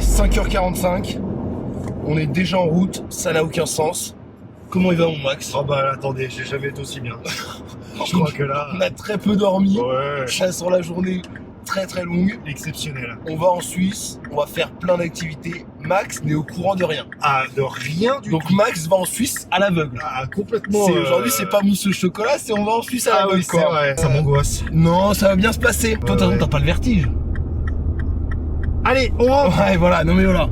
est 5h45. On est déjà en route, ça n'a aucun sens. Comment il va mon Max? Oh bah attendez, j'ai jamais été aussi bien. Je crois que là... On a très peu dormi. Ouais. Chasse sur la journée très très longue. Exceptionnel. On va en Suisse, on va faire plein d'activités. Max n'est au courant de rien. Ah, de rien du Donc tout. Max va en Suisse à l'aveugle. Ah, complètement... Aujourd'hui c'est pas mousse au chocolat, c'est on va en Suisse à Ah l'aveugle. oui, c'est vrai, ça m'angoisse. Non, ça va bien se passer. Toi, Ouais. t'as pas le vertige. Allez, on rentre. Ouais, voilà, non mais voilà.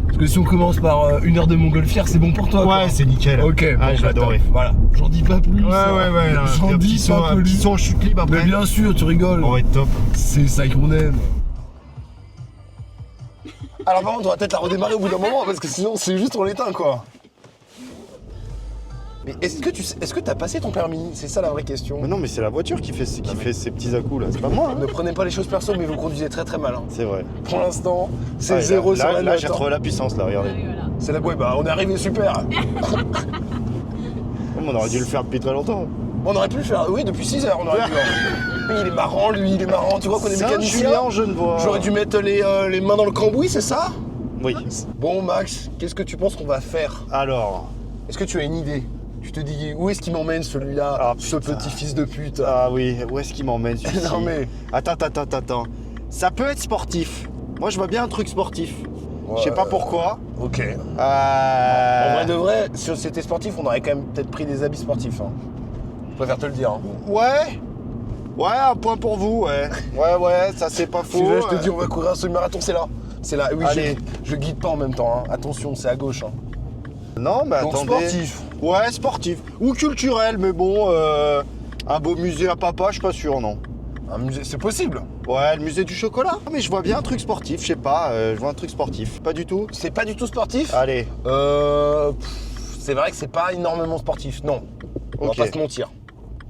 Parce que si on commence par une heure de montgolfière, c'est bon pour toi. quoi. Ouais, c'est nickel. Ok, Ah, bon, je bah, l'adorais. top. Voilà, j'en dis pas plus. Ouais, là, J'en dis pas un plus. petit son en chute libre Mais après. bien sûr, tu rigoles. On va être top. C'est ça qu'on aime. Alors par contre, on va peut-être la redémarrer au bout d'un moment parce que sinon c'est juste on l'éteint quoi. Mais est-ce que t'as passé ton permis? C'est ça la vraie question. Mais non, mais c'est la voiture qui fait ces petits à-coups là, c'est pas moi. Ne prenez pas les choses perso, mais vous conduisez très très mal. Hein. C'est vrai. Pour l'instant, c'est Ah, zéro là, sur la là, note. j'ai retrouvé la puissance là, regardez. C'est la ouais, bah on est arrivé super. On aurait dû le faire depuis très longtemps. On aurait pu le faire, oui, depuis 6 heures on aurait pu. Oui, il est marrant lui, il est marrant. Tu vois qu'on est mécanicien. Saint-Julien, Genevois. J'aurais dû mettre les mains dans le cambouis, c'est ça? Oui. Bon Max, qu'est-ce que tu penses qu'on va faire? Alors. Est-ce que tu as une idée? Tu te dis, où est-ce qu'il m'emmène celui-là, Ah, ce putain. petit fils de pute? Ah oui, où est-ce qu'il m'emmène celui-ci? Non mais... Attends. Ça peut être sportif. Moi je vois bien un truc sportif. Je sais pas pourquoi. Ok. En vrai de vrai, si c'était sportif, on aurait quand même peut-être pris des habits sportifs. Hein. Je préfère te le dire. Hein. Ouais, un point pour vous, ouais. Ouais, ça c'est pas faux. Si là, je te dis, on va courir un semi-marathon, c'est là. C'est là. Oui, Allez. je guide pas en même temps. Hein. Attention, c'est à gauche. Hein. Non, mais Donc attendez. sportif. Ouais, sportif. Ou culturel, mais bon, un beau musée à papa, je suis pas sûr, non. Un musée, c'est possible. Ouais, le musée du chocolat. Mais je vois bien un truc sportif, je sais pas, je vois un truc sportif. Pas du tout. C'est pas du tout sportif. Allez, C'est vrai que c'est pas énormément sportif. Non. On Ok. va pas se mentir.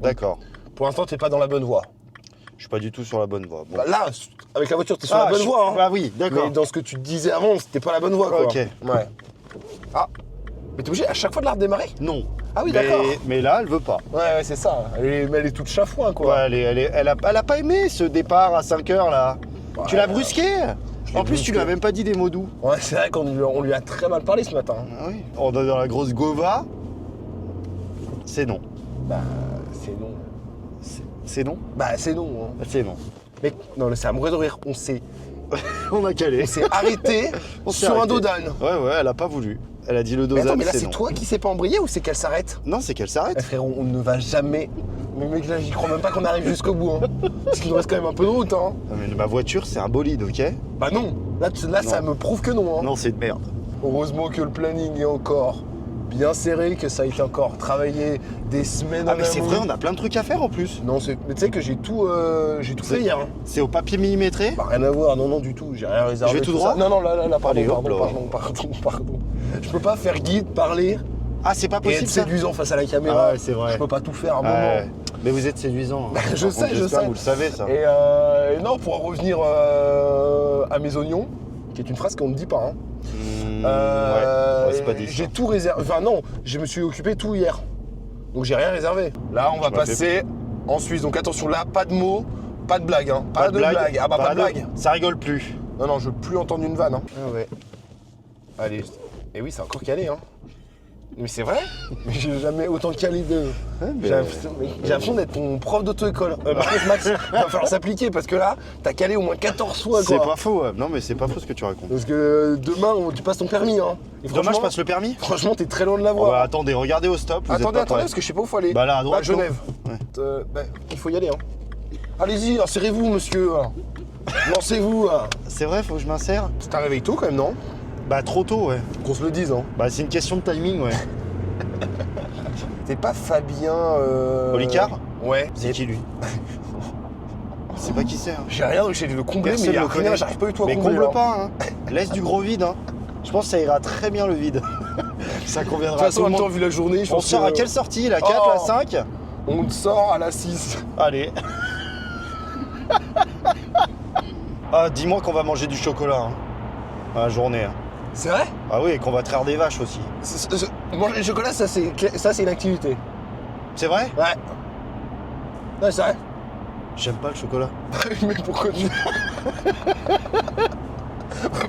d'accord. Pour l'instant, t'es pas dans la bonne voie. Je suis pas du tout sur la bonne voie. Bon. Bah, là, avec la voiture, t'es sur la bonne voie. Hein. Ah oui, d'accord. Mais dans ce que tu te disais avant, c'était pas la bonne voie, quoi. Ok. Ouais. Ah. Mais t'es obligé à chaque fois de la redémarrer? Non. Ah oui, Mais- d'accord. Mais là, elle veut pas. Ouais, c'est ça. Mais elle est toute chafouin, quoi. Ouais, elle a pas aimé ce départ à 5 h là. Ouais, Tu l'as brusqué. l'ai En plus, tu lui as brusqué. même pas dit des mots doux. Ouais, c'est vrai on lui a très mal parlé ce matin. Ah oui. On est dans la grosse gova. C'est non. Bah, c'est non. C'est non. Bah, c'est non. Hein. C'est non. Mais non, c'est amoureux de rire. On s'est On a calé. arrêté On s'est sur un arrêté. dos d'âne. Ouais, elle a pas voulu. Elle a dit le dos Mais attends, d'âne, mais là, c'est c'est non. toi qui sais pas embrayer ou c'est qu'elle s'arrête? Non, c'est qu'elle Eh s'arrête. frérot, on ne va jamais. Mais mec, là, j'y crois même pas qu'on arrive jusqu'au bout. Hein. Parce qu'il nous reste quand même un peu de route. Hein. Non, mais ma voiture, c'est un bolide, ok? Bah non. Là ça me prouve que non. Hein. Non, c'est de merde. Heureusement que le planning est encore bien serré, que ça a été encore travaillé des semaines Ah, en mais c'est amont. vrai, on a plein de trucs à faire en plus. Non, mais tu sais que j'ai tout C'est- fait hier. Hein. C'est au papier millimétré. Bah, rien à voir, non, du tout, j'ai rien réservé. Je vais tout ça. droit Non, là, pardon, Allez, hop là. pardon. Je peux pas faire guide, parler Ah, c'est pas et être possible ça. séduisant face à la caméra. Ah ouais, c'est vrai. Je peux pas tout faire à un Ouais. moment. Mais vous êtes séduisant. hein. Je Par contre, sais. j'espère que vous le savez ça. Et non, pour en revenir à mes oignons, qui est une phrase qu'on ne dit pas. Hein. Ouais, c'est pas dit. J'ai ça. tout réservé. Enfin non, je me suis occupé tout hier. Donc j'ai rien réservé. Là, on va Je m'appelle- passer en Suisse. Donc attention, là, pas de mots, pas de blague. Hein. Pas de blague. Ah bah pas de blague. Ça rigole plus. Non, je veux plus entendre une vanne. Hein. Ah ouais. Allez. Et oui, c'est encore calé. Hein. Mais c'est vrai. Mais j'ai jamais autant calé de. mais- J'ai l'impression d'être ton prof d'auto-école. Par contre, Max, il va falloir s'appliquer parce que là, t'as calé au moins 14 fois. C'est Quoi. pas faux. Ouais. Non, mais c'est pas faux ce que tu racontes. Parce que demain, tu passes ton permis. Hein. Et Demain, je franchement- passe le permis. Franchement, t'es très loin de Oh, l'avoir. bah, attendez, regardez au stop. Vous êtes Attendez, pas prêts. parce que je sais pas où faut aller. Bah là, à droite, Genève. non Ouais. Il faut y aller. Hein. Allez-y, insérez-vous, monsieur. Lancez-vous. C'est vrai, faut que je m'insère. C'est un réveil tôt quand même, non? Bah trop tôt, ouais. Qu'on se le dise. Hein. Bah c'est une question de timing, ouais. T'es pas Fabien. Olicard? Ouais. C'est qui lui? C'est pas qui c'est. Hein. J'ai rien, j'essaie de le combler, Personne mais il y a le rien, connaît. j'arrive pas du tout à Mais combler. comble là. pas, hein. Laisse du gros vide, hein. Je pense que ça ira très bien le vide. Ça De conviendra toute à façon, tout en le même temps, monde. vu la journée, je On pense sort que- à quelle sortie? La 4, la Oh. 5? On sort à la 6. Allez. Ah, dis-moi qu'on va manger du chocolat, hein. À la journée, hein. C'est vrai? Ah oui, et qu'on va traire des vaches aussi. Manger du chocolat, ça c'est une activité. C'est vrai? Ouais. Ouais, c'est vrai. J'aime pas le chocolat. Mais pourquoi tu.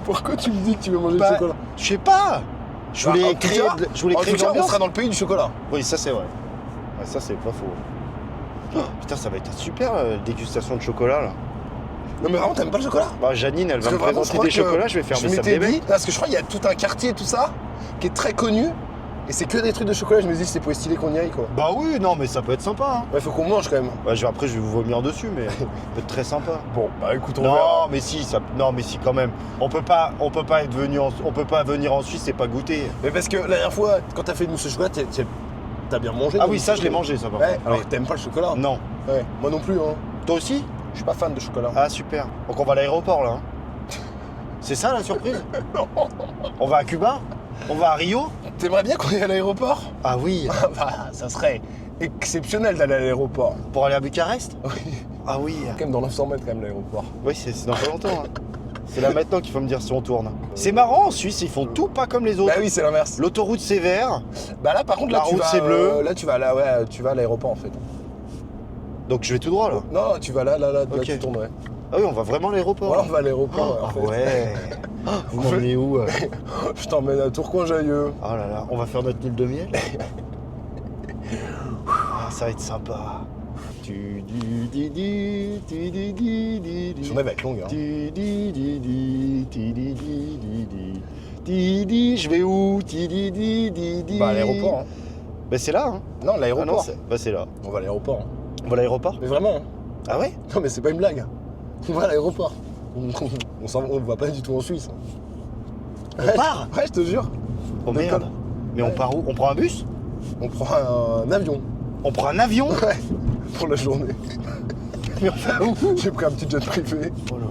Pourquoi tu me dis que tu veux manger Bah, du chocolat? Je sais pas. Je voulais En tout créer, cas- je voulais En créer tout cas, on l'ambiance. sera dans le pays du chocolat. Oui, ça c'est vrai. Ouais, ça c'est pas faux. Oh, putain, ça va être une super dégustation de chocolat là. Non mais vraiment, t'aimes pas le chocolat? Bah, Janine, elle va Parce me que vraiment, présenter des je crois que chocolats, je vais faire je mais ça me m'étais débec. dit, parce que je crois qu'il y a tout un quartier, tout ça, qui est très connu, et c'est que des trucs de chocolat. Je me dis, c'est pour stylé qu'on y aille, quoi. Bah oui, non, mais ça peut être sympa. Hein. Ouais, faut qu'on mange quand même. Bah, après, je vais vous vomir dessus, mais ça peut être très sympa. Bon, bah écoute, on Non, verra. mais si, non, mais si quand même. On peut pas être venu, on peut pas venir en Suisse et pas goûter. Mais parce que la dernière fois, quand t'as fait une mousse au chocolat, t'as bien mangé. Ah non, oui, ça mousse je l'ai au chocolat. mangé, ça. Par Ouais, contre. alors Ouais. t'aimes pas le chocolat? Non. Ouais, moi non plus, hein. Toi aussi? Je suis pas fan de chocolat. Ah super. Donc on va à l'aéroport là. Hein. C'est ça la surprise? Non. On va à Cuba? On va à Rio? T'aimerais bien qu'on aille à l'aéroport? Ah oui. Bah, ça serait exceptionnel d'aller à l'aéroport. Pour aller à Bucarest? Oui. Ah oui. Quand même dans 900 mètres, quand même, l'aéroport. Oui, c'est dans pas longtemps. Hein. C'est là maintenant qu'il faut me dire si on tourne. C'est marrant, en Suisse, ils font tout pas comme les autres. Bah oui, c'est l'inverse. L'autoroute c'est vert, Bah là, par contre, La là, tu route, vas, c'est bleu. là, tu vas là, ouais, tu vas à l'aéroport, en fait. donc je vais tout droit là. Non, tu vas là, Ok. tu tournes, ouais. Ah oui, on va vraiment à l'aéroport. Voilà, on va à l'aéroport, Ah en fait. ouais. Vous m'emmenez où Je t'emmène à Tourcoing-Jailleux. Oh là là, on va faire notre lune de miel. Ah, ça va être sympa. Son rêve va être longue, hein. Je vais où? Bah, à l'aéroport, hein. Bah c'est là, hein. Non, Ah non, l'aéroport. bah c'est là. On va à l'aéroport. Hein. On va à l'aéroport? Mais vraiment, hein. Ah ouais? Non, mais c'est pas une blague. On va à l'aéroport. On va pas du tout en Suisse. On Ouais, part? Ouais, je te jure. Oh merde. D'accord. Mais on Ouais. part où? On prend un bus? On prend un avion. On prend un avion? Ouais, pour la journée. Mais on va où? J'ai pris un petit jet privé. Oh là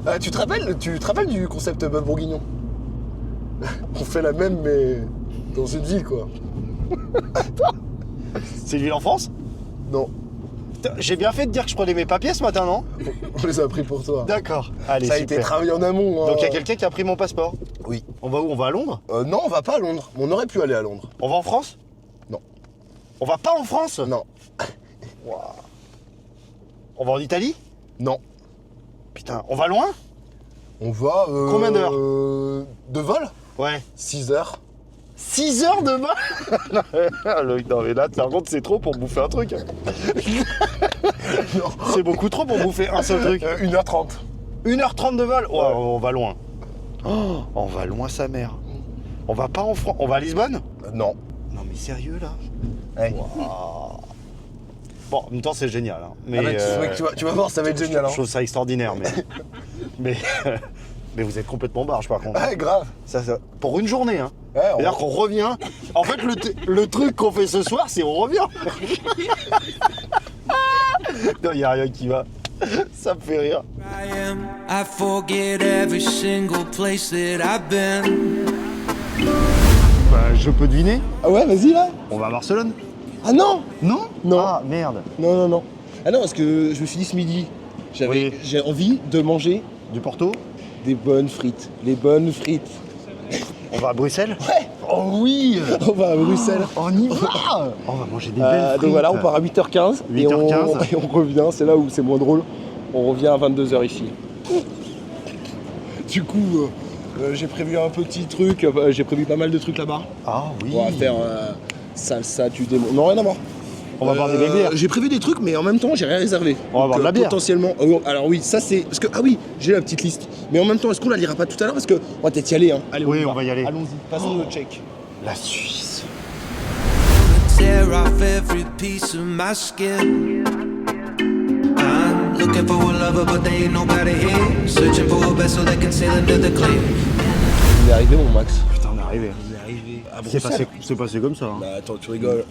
là là. Tu te rappelles du concept bœuf bourguignon? On fait la même, mais dans une ville, quoi. C'est une ville en France? Non, Putain, j'ai bien fait de dire que je prenais mes papiers ce matin, non? on les a pris pour toi. D'accord. Allez, Ça a super. été travaillé en amont. Hein. Donc il y a quelqu'un qui a pris mon passeport. Oui. On va où? On va à Londres? Non, on va pas à Londres. Mais on aurait pu aller à Londres. On va en France? Non. On va pas en France? Non. Ouah. On va en Italie? Non. Putain, on va loin? On va... Combien d'heures de vol? Ouais. 6 heures. 6 heures de vol? Non mais là, par contre, c'est trop pour bouffer un truc. Non. C'est beaucoup trop pour bouffer un seul truc. 1h30. 1h30 de vol? Ouais, Ouais. on va loin. Oh, on va loin sa mère. On va pas en France. On va à Lisbonne? Non. Non mais sérieux là? Ouais. Waouh. Bon, en même temps, c'est génial. Hein. Mais Ah bah, tu vas voir, ça va être génial. je Hein. trouve ça extraordinaire, mais mais vous êtes complètement barge par contre. Ouais, grave. Ça, pour une journée, hein. Ouais, on C'est-à-dire qu'on revient. En fait, le truc qu'on fait ce soir, c'est on revient. Non, il n'y a rien qui va. Ça me fait rire. I forget every single place that I've been. Bah, je peux deviner. Ah ouais, vas-y là. On va à Barcelone. Ah non. Non? Non. Ah, merde. Non. Ah non, parce que je me suis dit ce midi, Oui. j'ai envie de manger Du Porto? des bonnes frites. Les bonnes frites. On va à Bruxelles? Ouais. Oh oui. On va à Bruxelles. On y va. On va manger des belles frites. Donc voilà, on part à 8h15 et 8h15. et on revient, c'est là où c'est moins drôle, on revient à 22h ici. Du coup, j'ai prévu un petit truc, j'ai prévu pas mal de trucs là-bas. Ah oui. On va faire salsa du démon. Non, rien à voir. On va boire des belles bières. J'ai prévu des trucs, mais en même temps, j'ai rien réservé. On va boire de la bière. Potentiellement. Alors oui, ça c'est. Parce que, ah oui, j'ai la petite liste. Mais en même temps, est-ce qu'on la lira pas tout à l'heure? Parce que on va peut-être y aller. Hein. Allez, Oui, on va y aller. Allons-y, passons le check. La Suisse. Tear off every piece of my skin. I'm looking for a lover, but there ain't nobody here. Searching for a vessel that can sail into the clear. On est arrivé, mon Max. Putain, on est arrivé. On est arrivé à C'est passé comme ça. Hein. Bah attends, tu rigoles.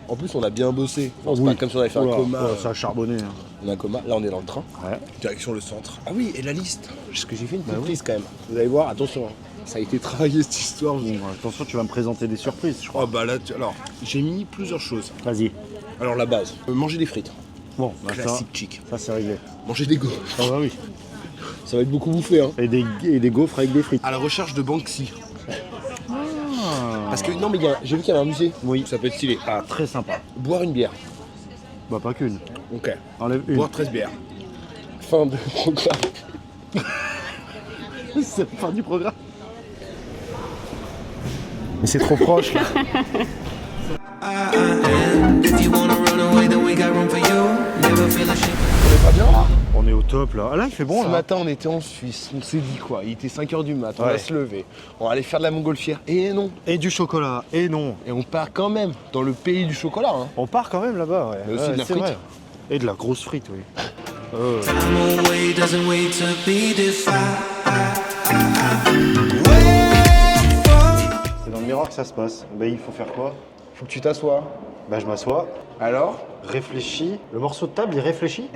En plus, on a bien bossé. Enfin, c'est pas comme si on avait fait un coma. Ça a charbonné. Hein. On a un coma. Là, on est dans le train. Ouais. Direction le centre. Ah oui, et la liste. Parce que j'ai fait une petite Bah oui. liste quand même. Vous allez voir, attention. Hein. Ça a été travaillé cette histoire. Bon, attention, tu vas me présenter des surprises, je crois. Oh bah là, alors, j'ai mis plusieurs choses. Vas-y. Alors la base, manger des frites. Bon, bah, Classique chic. ça c'est réglé. Manger des gaufres. Ah bah oui. Ça va être beaucoup bouffé. Hein. Et des gaufres avec des frites. À la recherche de Banksy. Ah. Parce que, non mais j'ai vu qu'il y avait un musée. Oui. Ça peut être stylé. Ah, très sympa. Boire une bière. Bah pas qu'une. Ok. Enlève une. Boire 13 bières. Fin de programme. C'est la fin du programme. Mais c'est trop proche là. And if you wanna run away, then we got room for you. Never feel ashamed. On est pas bien là? On est au top là. Ah là il fait bon Ce là. matin on était en Suisse, on s'est dit quoi? Il était 5h du mat, on Ouais. va se lever, on va aller faire de la montgolfière. Et non. Et du chocolat. Et non. Et on part quand même dans le pays du chocolat. Hein. On part quand même là-bas, ouais. Mais aussi de la c'est frite. vrai. Et de la grosse frite, oui. Time away doesn't wait to be defined. C'est dans le miroir que ça se passe. Bah il faut faire quoi? Faut que tu t'assoies. Bah je m'assois, Alors? réfléchis. Le morceau de table il réfléchit?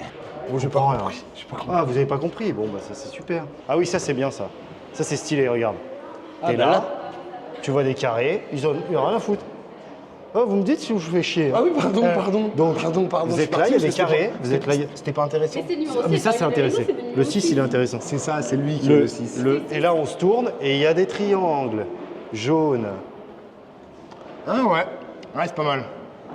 Bon, j'ai comprends pas rien. compris. J'ai pas compris. Ah vous avez pas compris? Bon bah ça c'est super. Ah oui ça c'est bien ça. Ça c'est stylé, regarde. Ah, T'es bah là, là. tu vois des carrés, ils ont rien à foutre. Oh, vous me dites si je vous fais chier. Ah oui, pardon, Euh, pardon. Donc, pardon. vous êtes là, il y a des carrés, vous êtes là. C'était pas intéressant. Ah, mais ça c'est intéressant. Le 6 il est intéressant. C'est ça, c'est lui qui est le 6. Et là on se tourne et il y a des triangles jaunes. Ah ouais. Ouais, c'est pas mal.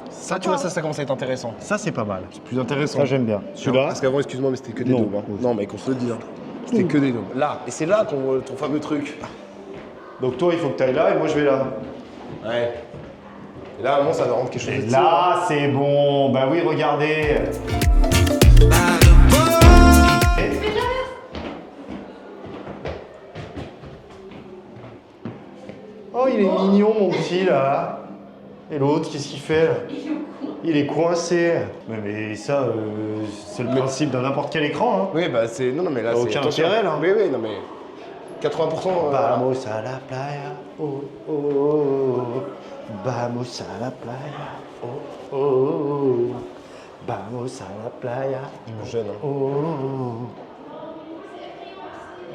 Ça, tu vois, ça commence à être intéressant. Ça c'est pas mal. C'est plus intéressant. Ça j'aime bien. Celui-là, Parce qu'avant, excuse-moi, mais c'était que des Non. daubes. Hein. Non, mais qu'on se le dise. Hein. C'était que des daubes. Là. Et c'est là ton fameux truc. donc toi il faut que tu ailles là et moi je vais là. Ouais. Et là, à un moment, ça va rendre quelque chose Et de là c'est bon. Bah oui, regardez. Oh il est mignon mon petit là. Et l'autre, qu'est-ce qu'il fait là? Il est coincé. Mais ça, c'est le principe d'un n'importe quel écran. Hein. Oui, bah c'est. Non, mais là, c'est. Aucun attention. intérêt, là. Oui, oui, non, mais. 80%. Vamos a la playa, oh oh oh. Vamos a la playa, oh oh oh. Vamos a la playa, Jeune, hein. oh oh.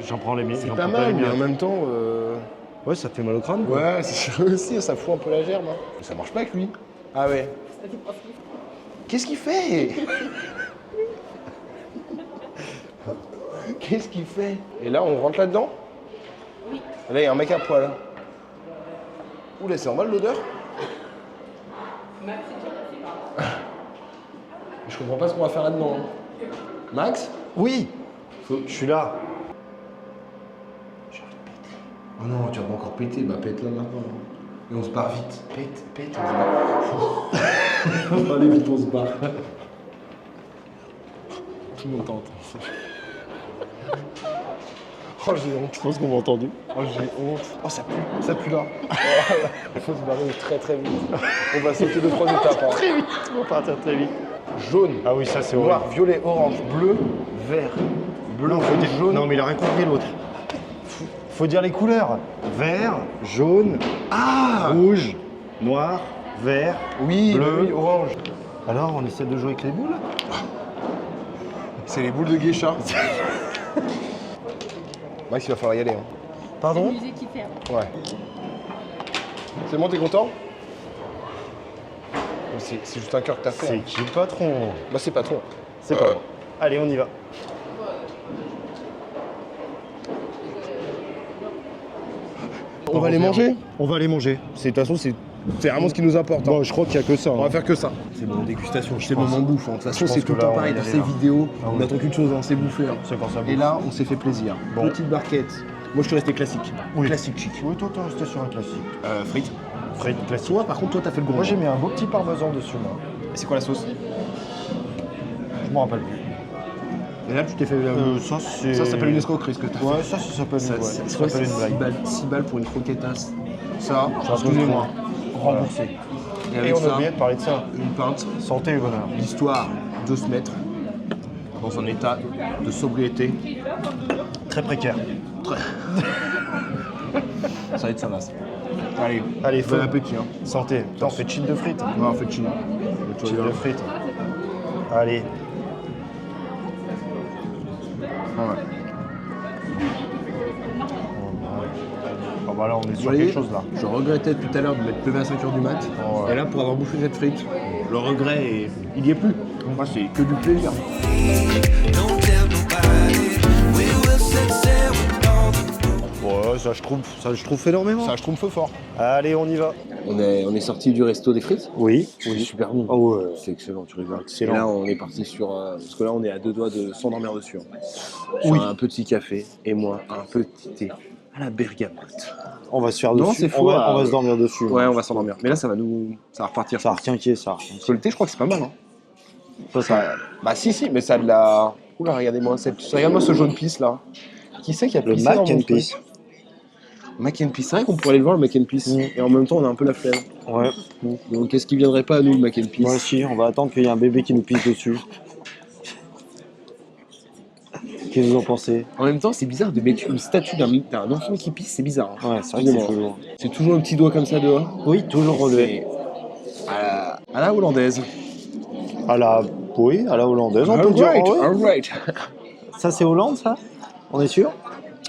J'en prends les miens. C'est pas mal, mais en même temps. Ouais, ça fait mal au crâne. Quoi. Ouais, c'est sûr aussi, ça fout un peu la gerbe. Hein. Mais ça marche pas avec lui. Ah ouais. Qu'est-ce qu'il fait? Qu'est-ce qu'il fait? Et là, on rentre là-dedans? Oui. Là, il y a un mec à poil. Oula, c'est normal l'odeur? Je comprends pas ce qu'on va faire là-dedans. Hein. Max? Oui, je suis là. Oh non, tu vas pas encore péter, bah pète là maintenant. Et on se barre vite. Pète, on se barre. On va aller vite, on se barre. Tout le monde t'entend. Oh, j'ai honte. Je pense qu'on m'a entendu. Oh, j'ai honte. Oh, ça pue là. Il faut se barrer très très vite. On va sauter 2-3 étapes. Hein. Très vite, on va partir très vite. Jaune, Ah oui, ça c'est noir, horrible. violet, orange, bleu, vert. Bleu, Non, faut dire, jaune. non, mais il a rien compris l'autre. Faut dire les couleurs. Vert, jaune, rouge, noir, vert, Oui, bleu. oui, orange. Alors, on essaie de jouer avec les boules? C'est les boules de geisha. Max, il va falloir y aller. Hein. Pardon? Musée qui ferme. Ouais. C'est bon, t'es content? C'est juste un cœur que t'as fait. C'est Hein. qui le patron? Bah, c'est patron. C'est pas moi. Allez, on y va. On va aller manger? On va aller manger. De toute façon, c'est vraiment ce qui nous importe. Hein. Bon, je crois qu'il y a que ça. On va hein. faire que ça. C'est bon, dégustation, C'est le moment bouffe. Hein. De toute façon, Je c'est pense tout le que là, temps on pareil va y dans aller, ces là. vidéos. Ah On ouais. attend qu'une chose, hein, c'est bouffer. Hein. C'est quand ça Et bouffe. là, on s'est fait plaisir. Bon. Petite barquette. Moi, je suis resté classique. Oui. Classique chic. Oui, toi, t'es resté sur un classique. Frites. Frites classique. Toi, par contre, toi, t'as fait le gros. Moi, j'ai mis un beau petit parmesan dessus, moi. C'est quoi la sauce? Je m'en rappelle plus. Et là, tu t'es fait. Ça, c'est... Ça s'appelle une escroquerie, ce que t'as Ouais, fait. ça s'appelle une, Ça s'appelle une blague. 6 balles pour une croquettasse. Ça, Ça, excusez-moi. Voilà. Remboursé. Et avec on a ça, oublié de parler de ça. une pinte. Santé et bonheur. L'histoire de se mettre dans un état de sobriété. Très précaire. Ça va être sa masse. Allez, Allez, bon feu. appétit. Hein. Santé. Putain, on fait cheat de frites. Ouais, on fait chine. Cheat de frites. Allez. Ouais. Oh, bah là, on est Vous sur voyez, quelque chose, là. je regrettais tout à l'heure de m'être levé à 5h du mat. Ouais. Et là, pour avoir bouffé cette frite, le regret, il y est plus. Moi, c'est que du plaisir. Don't tell nobody. We will set sail with all the Ouais, Ouais, ça je trouve énormément. Ça, je trouve fort. Allez, on y va. On est sorti du resto des frites. Oui. C'est super bon. Oh, ouais. C'est excellent, tu rigoles. Excellent. Et là, on est parti sur... parce que là, on est à 2 doigts de s'endormir dessus. Hein. Oui. Sur un petit café et moi, un petit thé à la bergamote. On va se faire Non, dessus. c'est faux, On va se dormir dessus. Ouais, on va s'endormir. Mais là, ça va repartir. Ça va requinquer, ça. Parce que le thé, je crois que c'est pas mal. Hein. Ça. Bah si, mais ça a de la... Oula, regardez-moi regarde-moi ce jaune pisse là. Qui c'est qui a Le pissé mac dans and mon truc peace. Mac and peace, c'est vrai qu'on pourrait aller le voir le mac and peace. Et en même temps, on a un peu la flemme. Ouais. Donc qu'est-ce qui viendrait pas à nous le mac and peace? Moi aussi, on va attendre qu'il y ait un bébé qui nous pisse dessus. Qu'est-ce que vous en pensez? En même temps, c'est bizarre de mettre une statue d'un enfant qui pisse, c'est bizarre. Hein. Ouais, c'est vrai que c'est toujours. C'est toujours un petit doigt comme ça dehors. Oui, toujours relevé. À la hollandaise. À la hollandaise, on peut dire. Ouais. Alright. Ça, c'est Hollande, ça? On est sûr?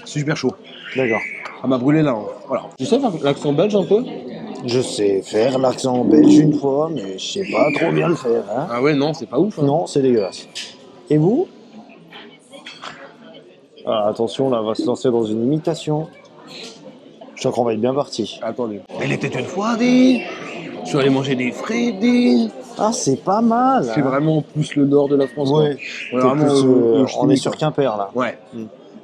Super chaud. D'accord. Ça m'a brûlé là. Hein. Voilà. Tu sais faire l'accent belge un peu? Je sais faire l'accent belge une fois, mais je sais pas trop bien le faire. Hein. Ah ouais, non, c'est pas ouf. Hein. Non, c'est dégueulasse. Et vous? Ah, attention, là, on va se lancer dans une imitation. Je crois qu'on va être bien parti. Attendez. Il était une fois, dit. Je suis allé manger des frites, dit. Ah, c'est pas mal. C'est vraiment plus le nord de la France. Ouais. Quoi. Vraiment, On est sur Quimper, là. Ouais.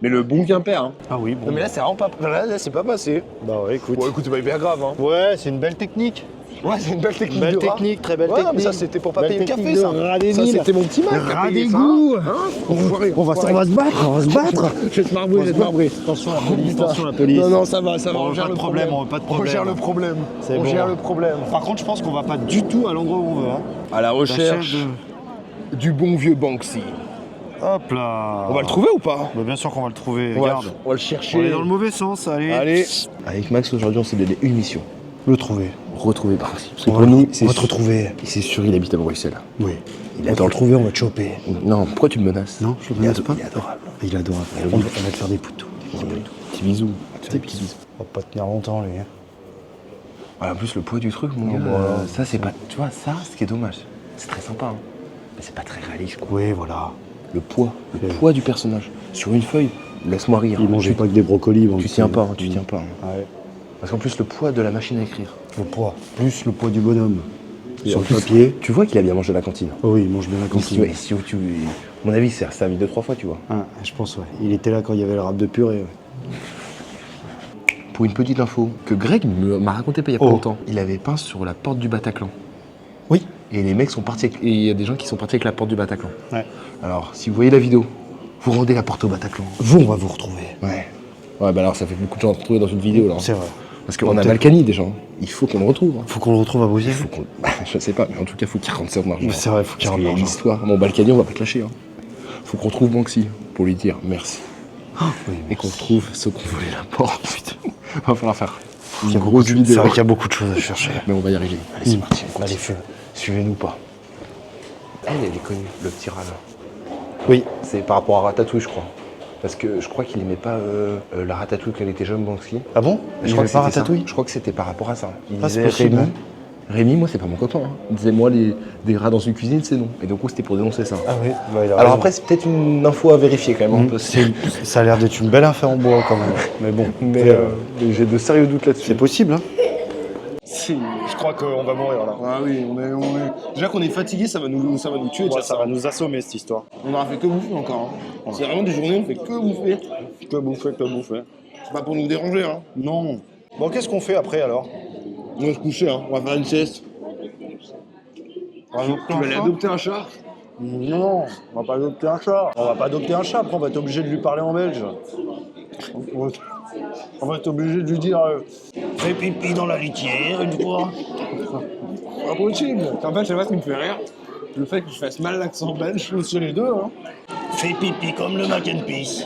Mais le bon Quimper. Hein. Ah oui, bon. Non mais là c'est vraiment pas. Là c'est pas passé. Bah ouais, écoute. Bon, écoute, c'est pas hyper grave. Hein. Ouais, c'est une belle technique. Ouais, c'est une belle technique. Belle de rat. technique, très belle Ouais, technique. mais ça c'était pour pas Belle payer le technique café, de ça. rat des Ça villes. c'était mon petit Mac. qui a Rat payé des ça. goûts. On va se battre. Je vais te marbrer, Attention la police, attention la police. Non, ça va, On gère pas de le problème, on veut pas de problème. On gère le problème. C'est On bon. gère le problème. Par contre, je pense qu'on va pas du tout à l'endroit où on veut. Hein. À la recherche Du bon vieux Banksy. Hop là. On va le trouver ou pas? Bah, bien sûr qu'on va le trouver, On regarde. va le chercher. On est dans le mauvais sens, allez. Allez. Avec Max aujourd'hui on s'est donné une mission. Le trouver. Retrouver Banksy. Parce que On pour va nous, on va te retrouver. c'est sûr il habite à Bruxelles. Oui. On va te retrouver, on va te choper. Non, pourquoi tu me menaces? Non, je le menace pas. Il est adorable. Il est adorable. On va te faire des poutous. Petit bisou. Des petits bisous. On va pas tenir longtemps, lui. Hein. Ouais, en plus le poids du truc mon gars, ça c'est pas. Tu vois, ça ce qui est dommage. C'est très sympa hein. Mais c'est pas très réaliste quoi. Oui, voilà. Le poids du personnage. Sur une feuille, laisse-moi rire. Il mangeait pas que des brocolis. Tu tiens pas, tu tiens pas. Hein. Ouais. Parce qu'en plus le poids de la machine à écrire. Le poids. Plus le poids du bonhomme. Et Sur en le plus, papier. Tu vois qu'il a bien mangé à la cantine. Oh oui, il mange bien la cantine. Ouais, à mon avis, c'est servi 2-3 fois, tu vois. Ah, je pense, ouais. Il était là quand il y avait le rap de purée. Ouais. Pour une petite info que Greg m'a raconté pas il y a pas Oh. longtemps, il avait peint sur la porte du Bataclan. Oui. Et les mecs sont partis et il y a des gens qui sont partis avec la porte du Bataclan. Ouais. Alors, si vous voyez la vidéo, vous rendez la porte au Bataclan. Vous, on va vous retrouver. Ouais. Ouais, bah alors ça fait beaucoup de gens à retrouver dans une vidéo là. C'est vrai. Parce qu'on a Balkany déjà. Il faut qu'on le retrouve. Hein. Faut qu'on le retrouve à Bruxelles. Faut qu'on... je sais pas, mais en tout cas, faut qu'il rentre ça en argent. C'est vrai, faut qu'il Parce rentre qu'il y a une l'argent. histoire. Mon Balkany, on va pas te lâcher. Hein. Faut qu'on retrouve Banksy pour lui dire merci. Oui, Et qu'on retrouve ceux qui ont volé la porte. Putain. Va falloir faire Il y une a grosse C'est vidéo. vrai qu'il y a beaucoup de choses à chercher. Mais on va y arriver. Allez, c'est parti. on Allez, continue. feu. Suivez-nous pas. Elle est connue, le petit rat là. Oui. C'est par rapport à Ratatouille, je crois. Parce que je crois qu'il aimait pas la Ratatouille quand il était jeune, Banksy. Ah bon Je Il crois aimait que pas c'était ça. Ratatouille. Je crois que c'était par rapport à ça. Il Ah, c'est disait possible, Rémi. hein. Rémi, moi, c'est pas mon copain. Hein. Il disait, moi, des rats dans une cuisine, c'est non. Et donc, c'était pour dénoncer ça. Ah oui. Bah, il a Alors raison. après, c'est peut-être une info à vérifier quand même. Parce que- Ça a l'air d'être une belle affaire en bois quand même. Mais bon. mais j'ai de sérieux doutes là-dessus. C'est possible, hein. Je crois qu'on va mourir là. Ah oui, on est... Déjà qu'on est fatigué, ça va nous tuer. déjà, ça va nous assommer cette histoire. On n'aura fait que bouffer encore. Hein. C'est vraiment des journées où on fait que bouffer. Que bouffer. C'est pas pour nous déranger. Hein. Non. Bon, qu'est-ce qu'on fait après alors? On va se coucher, hein. On va faire une sieste. Tu vas aller adopter un chat? Non, on va pas adopter un chat. On va pas adopter un chat, après on va être obligé de lui parler en belge. On va être obligé de lui dire fais pipi dans la litière une fois. Pas possible. En fait, je sais pas ce qui me fait rire. Le fait que je fasse mal l'accent belge sur les deux. Hein. Fais pipi comme le mac and peace.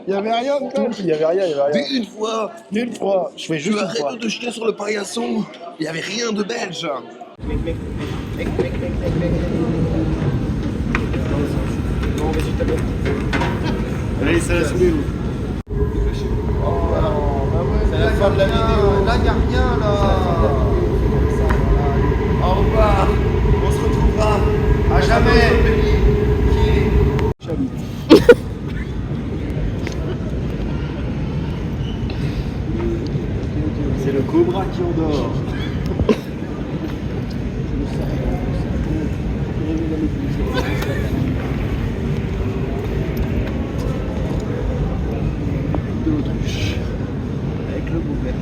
Il y avait rien de belge. Il y avait rien. Une fois, Une fois, je fais juste une fois. arrête de chier sur le paillasson. Il y avait rien de belge. Allez, ça la saoulé, vous. C'est la fin de la vidéo. Là, il n'y a rien, là. Au revoir. On se retrouvera. À jamais. Cobra qui endort. De l'autruche. Avec le beau bec.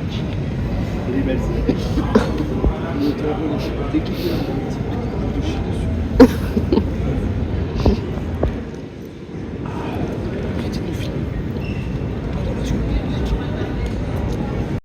Et les belles ailes. Le moteur, on a chipoté qui fait la route.